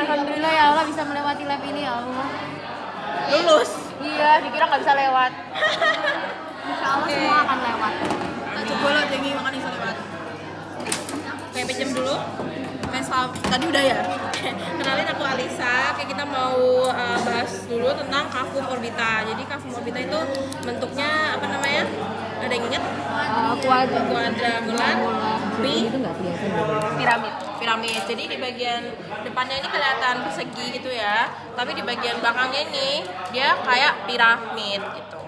Alhamdulillah ya Allah bisa melewati lab ini ya Allah. Lulus. Iya, dikira nggak bisa lewat. Insya Allah semua akan lewat. Coba lo jadi makan iso lewat. Oke, pinjam dulu. Tadi udah ya. Kenalin aku Alisa. Kayak kita mau bahas dulu tentang kavum orbita. Jadi kavum orbita itu bentuknya apa namanya? Ada yang ingat? Kuadrangular, piramid. Jadi di bagian depannya ini kelihatan persegi gitu ya. Tapi di bagian belakangnya ini dia kayak piramid gitu.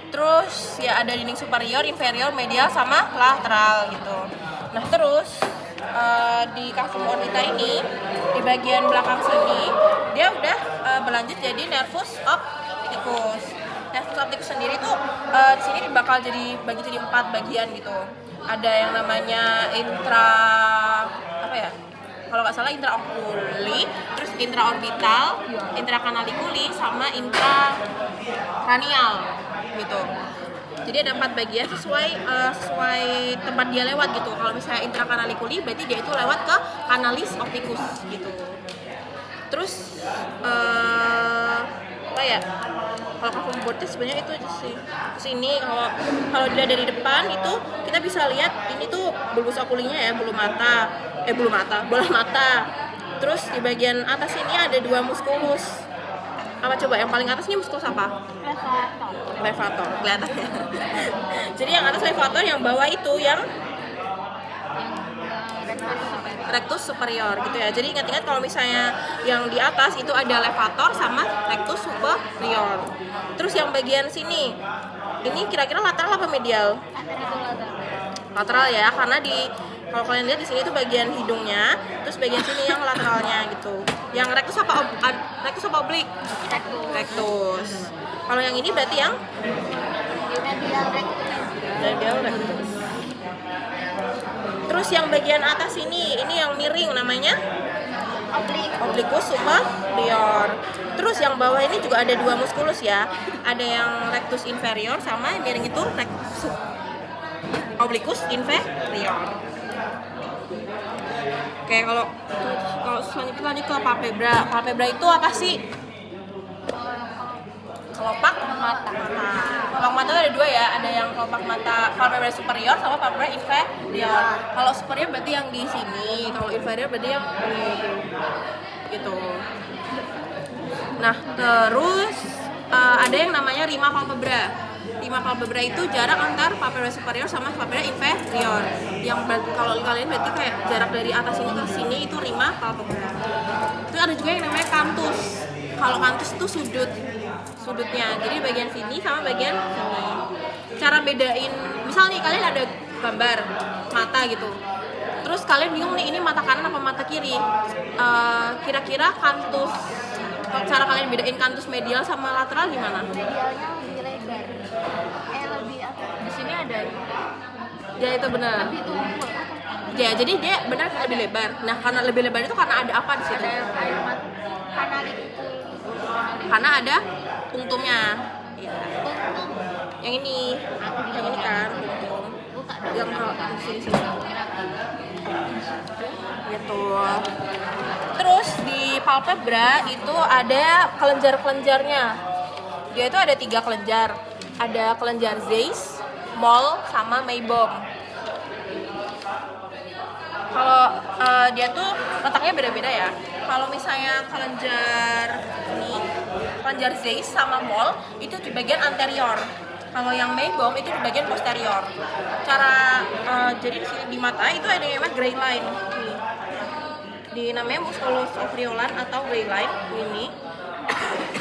Terus ya ada dinding superior, inferior, medial sama lateral gitu. Nah terus di kavum orbita ini di bagian belakang sini dia udah berlanjut jadi nervus opticus. Nervus opticus sendiri tuh di sini bakal bagi jadi 4 bagian gitu. Ada yang namanya kalau nggak salah intraoculi, terus intraorbital, intrakanaliculi, sama intrakranial gitu. Jadi ada 4 bagian sesuai tempat dia lewat gitu. Kalau misalnya intrakanaliculi berarti dia itu lewat ke kanalis opticus gitu. Terus kalau kavum orbita sebenarnya itu aja sih. Sini kalau dilihat dari depan itu kita bisa lihat ini tuh bulbus okulinya ya, bola mata. Terus di bagian atas ini ada 2 muskulus. Apa coba yang paling atas ini muskulus apa? Levator, kelihatan ya. Jadi yang atas levator, yang bawah itu yang rectus superior gitu ya. Jadi ingat-ingat kalau misalnya yang di atas itu ada levator sama rectus superior. Terus yang bagian sini ini kira-kira lateral apa medial? Lateral ya, karena kalau kalian lihat di sini itu bagian hidungnya, terus bagian sini yang lateralnya gitu. Yang rectus apa oblique? Rectus. Kalau yang ini berarti yang medial rectus. Terus yang bagian atas ini yang miring namanya obliquus superior. Terus yang bawah ini juga ada 2 muskulus ya. Ada yang rectus inferior sama yang miring itu obliquus inferior. Oke, kalau selanjutnya lanjut ke palpebra. Palpebra itu apa sih? Kelopak mata. Kelopak mata ada 2 ya, ada yang kelopak mata palpebra superior sama palpebra inferior. Kalau superior berarti yang di sini, kalau inferior berarti yang ini gitu. Nah, terus ada yang namanya rima palpebra. Rima palpebra itu jarak antar palpebra superior sama palpebra inferior. Yang kalau kalian berarti kayak jarak dari atas ini ke sini itu rima palpebra. Terus ada juga yang namanya canthus. Kalau canthus itu sudutnya, jadi bagian sini sama bagian sini. Cara bedain, misal nih kalian ada gambar mata gitu, terus kalian bingung nih ini mata kanan apa mata kiri, kira-kira canthus, cara kalian bedain canthus medial sama lateral gimana? Medialnya lebih lebar, lebih apa? Di sini ada. Ya itu benar. Lebih tumpul. Ya jadi dia benar lebih lebar. Nah karena lebih lebar itu karena ada apa di situ? Ada air mata, karena ada punktumnya. Ya. Punktum. Yang ini kan punktum. Yang kalau di sini. Gitu. Terus di palpebra itu ada kelenjar-kelenjarnya. Dia itu ada 3 kelenjar. Ada kelenjar Zeiss, Moll, sama Meiboom. Kalau dia tuh letaknya beda-beda ya. Kalau misalnya kelenjar Zeiss sama Moll itu di bagian anterior. Kalau yang Meiboom itu di bagian posterior. Jadi di sini di mata itu ada yang namanya gray line. Nih. Di namanya musculus ovriolan atau gray line ini.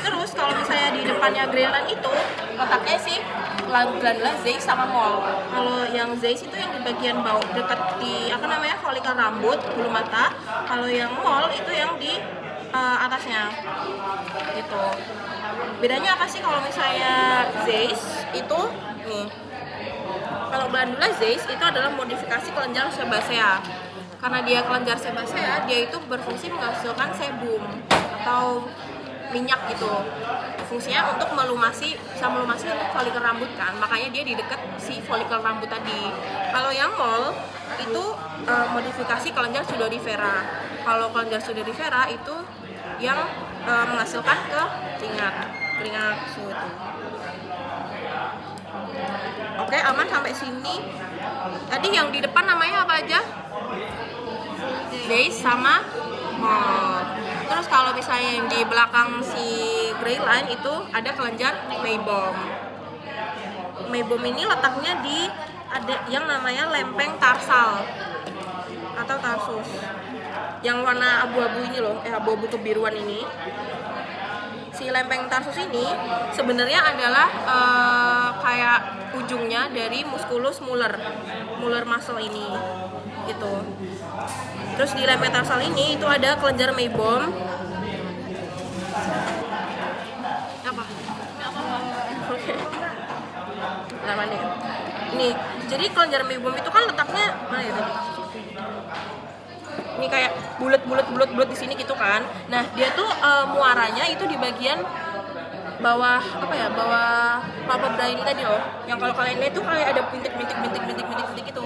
Terus kalau misalnya di depannya gray line itu letaknya sih glandula Zeiss sama Moll. Kalau yang Zeiss itu yang di bagian bawah dekat di folikel rambut, bulu mata. Kalau yang Moll itu yang di atasnya. Gitu. Bedanya apa sih kalau misalnya Zeiss itu nih. Kalau glandula Zeiss itu adalah modifikasi kelenjar sebasea. Karena dia kelenjar sebasea, dia itu berfungsi menghasilkan sebum atau minyak gitu. Fungsinya untuk bisa melumasi folikel rambut kan, makanya dia di dekat si folikel rambut tadi. Kalau yang mol itu modifikasi kelenjar sudorifera. Kalau kelenjar sudorifera itu yang menghasilkan ke keringat suatu. Oke, aman sampai sini. Tadi yang di depan namanya apa aja? Base sama mall. Terus kalau misalnya yang di belakang si gray line itu ada kelenjar meibom. Meibom ini letaknya di ada yang namanya lempeng tarsal atau tarsus. Yang warna abu-abu ini loh, abu-abu kebiruan ini. Si lempeng tarsus ini sebenarnya adalah kayak ujungnya dari musculus muller muscle ini gitu. Terus di lempeng tarsal ini itu ada kelenjar meibom. Apa? Oke. Nama nih. Ini jadi kelenjar meibom itu kan letaknya mana ya tadi? Ini kayak bulat di sini gitu kan. Nah, dia tuh muaranya itu di bagian bawah bawah palpebra ini tadi loh. Yang kalau kalian lihat tuh kayak ada bintik gitu.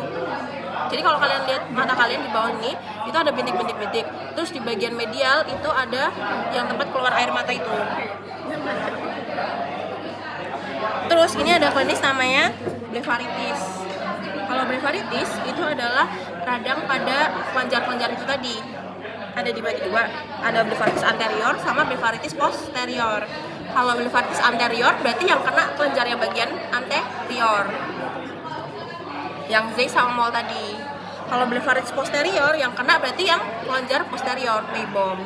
Jadi kalau kalian lihat mata kalian di bawah ini, itu ada bintik. Terus di bagian medial itu ada yang tempat keluar air mata itu. Terus ini ada klinis namanya blefaritis. Kalau blefaritis itu adalah radang pada kelenjar-kelenjar itu tadi. Ada dibagi dua, ada blefaritis anterior sama blefaritis posterior. Kalau blefaritis anterior berarti yang kena kelenjar yang bagian anterior, yang Z sama mol tadi. Kalau blefaritis posterior yang kena berarti yang kelenjar posterior, meibom.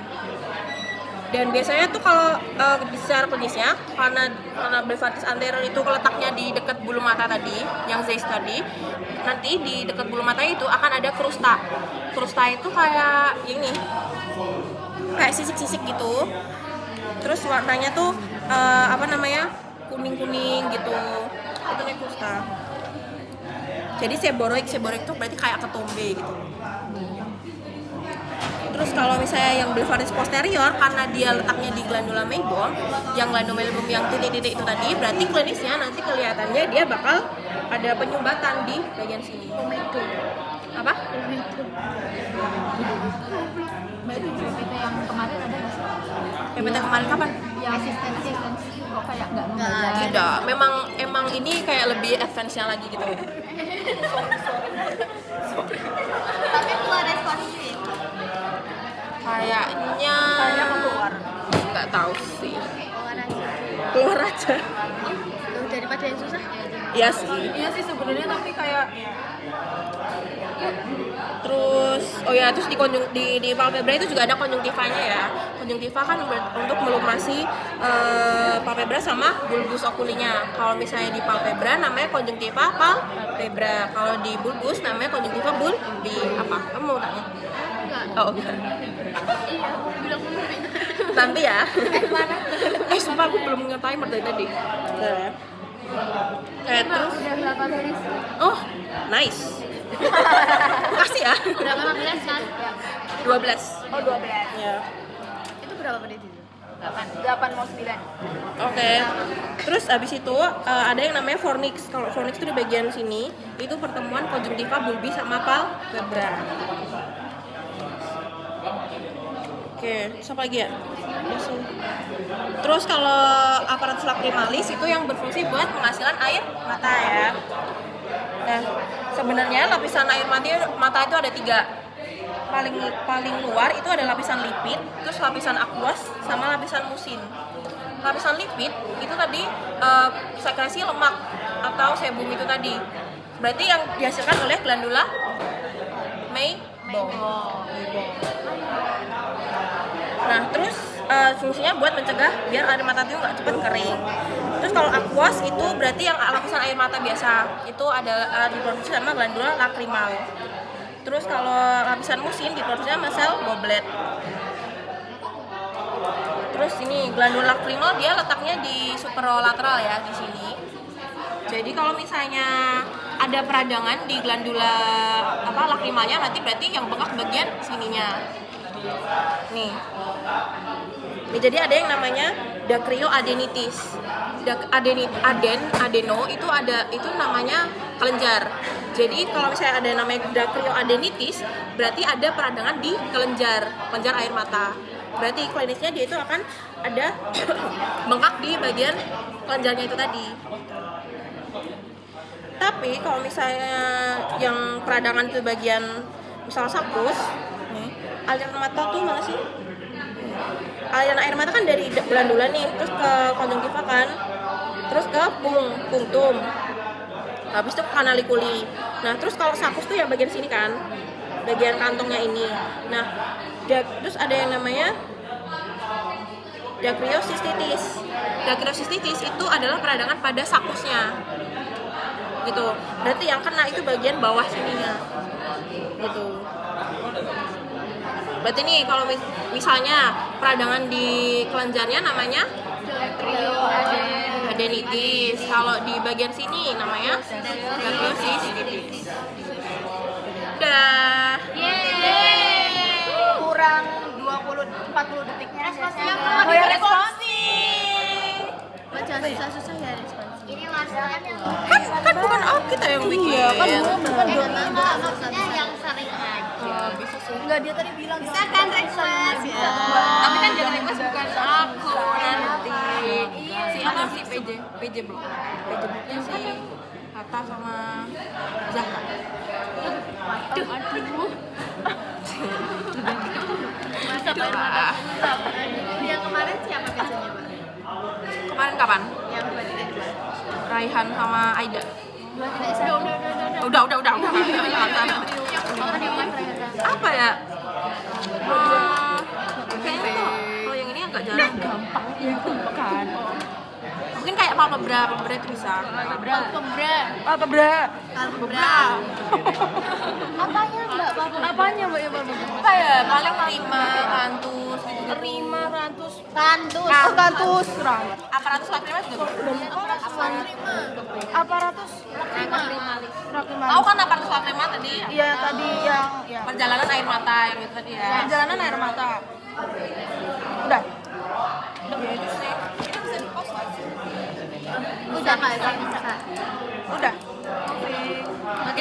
Dan biasanya tuh kalau secara klinisnya karena blefaritis anterior itu letaknya di dekat bulu mata tadi, yang Z tadi, nanti di dekat bulu mata itu akan ada krusta. Krusta itu kayak ini, kayak sisik-sisik gitu. Terus warnanya tuh kuning-kuning gitu. Itu namanya krusta. Jadi seboroid itu berarti kayak ketombe gitu. Terus kalau misalnya yang blefaritis posterior karena dia letaknya di glandula meibom, yang glandula meibom yang titik-titik itu tadi, berarti klinisnya nanti kelihatannya dia bakal ada penyumbatan di bagian sini. Apa? PPT yang kemarin ada nggak sih? PPT kemarin kapan? Yang asistensi kok kayak nggak Tidak, emang ini kayak lebih advance-nya lagi gitu. Tapi keluar responsi. Kayaknya keluar. Nggak tahu sih. Keluar aja. Keluar aja. Daripada yang susah. Iya sih sebenarnya, tapi kayak terus di palpebra itu juga ada konjungtivanya ya. Konjungtiva kan untuk melumasi palpebra sama bulbus okulinya. Kalau misalnya di palpebra namanya konjungtiva palpebra. Kalau di bulbus namanya konjungtiva bulbi. Apa? Kamu mau tanya? Oh, enggak. Iya, bilang bulbi. Nanti ya. Mana? Sumpah aku belum nge-timer dari tadi. Terus Udah 18. oh, nice. Makasih ya. Udah 15 kan? 12. Oh, 12. Ya. Itu berapa menit itu? 8 mau 9. Oke. Terus abis itu ada yang namanya fornix. Kalau fornix itu di bagian sini, itu pertemuan konjungtiva bulbi sama palpebra. Oke, terus apa lagi ya? Terus kalau aparatus lacrimalis itu yang berfungsi buat penghasilan air mata ya. Nah, sebenarnya lapisan air mata itu ada 3. Paling luar itu ada lapisan lipid, terus lapisan aqueous sama lapisan musin. Lapisan lipid itu tadi sekresi lemak atau sebum itu tadi. Berarti yang dihasilkan oleh glandula meibom. Nah, terus fungsinya buat mencegah biar air mata itu nggak cepat kering. Terus kalau aqueous itu berarti yang lapisan air mata biasa itu ada diproduksi sama glandula lacrimal. Terus kalau lapisan musin diproduksi sama sel goblet. Terus ini glandula lacrimal dia letaknya di superolateral ya di sini. Jadi kalau misalnya ada peradangan di glandula lacrimalnya nanti berarti yang bengkak bagian sininya. Nih. Nih, jadi ada yang namanya dacryoadenitis. Adeno itu namanya kelenjar. Jadi kalau misalnya ada namanya dacryoadenitis, berarti ada peradangan di kelenjar air mata. Berarti klinisnya dia itu akan ada bengkak di bagian kelenjarnya itu tadi. Tapi kalau misalnya yang peradangan itu bagian misal sakus, nih, aliran mata tuh mana sih? Aliran air mata kan dari glandula nih, terus ke konjungtiva kan, terus ke punktum, habis itu ke kanalikuli. Nah, terus kalau sakus tuh yang bagian sini kan, bagian kantongnya ini. Nah, terus ada yang namanya dacryocystitis. Dacryocystitis itu adalah peradangan pada sakusnya, gitu. Berarti yang kena itu bagian bawah sininya, gitu. Berarti nih kalau misalnya peradangan di kelenjarnya namanya adenitis. Kalau di bagian sini namanya dacryocystitis. Dah. Kurang 40 detiknya. Responsnya Oh ya, responsi. Baca susah-susah ya respons. Ini masalahnya yang Kan bukan kita yang bikin. Iya, kan bukan enggak, maksudnya yang sering aja. bisa sih. Enggak, dia tadi bilang Bisa kan request ya. Tapi kan jangan request bukan aku nanti. Si apa sih PJ Blog. PJ Blognya si Hatta sama Zahra. Yang kemarin siapa biasanya, Mbak? Kemarin kapan? Yang dua tidak dua. Raihan sama Aida. Udah. Udah. Apa ya? Kayaknya kalau yang ini agak jarang. Gampang. Ya bukan. Mungkin kayak palpebra itu bisa. Palpebra. Apanya Mbak? Apanya Mbak ya Mbak? Apa ya? Paling rima, kantus, rima, kantus. Kantus. Oh, kantus. Aparatus lakrima juga. Aparatus Tahu kan aparatus lakrima tadi? Iya, tadi yang ya. Perjalanan air mata yang itu tadi ya. Perjalanan air mata. Udah. Ya itu sih. Ini bisa di pause nggak sih? Udah nggak sih? Bisa. Udah.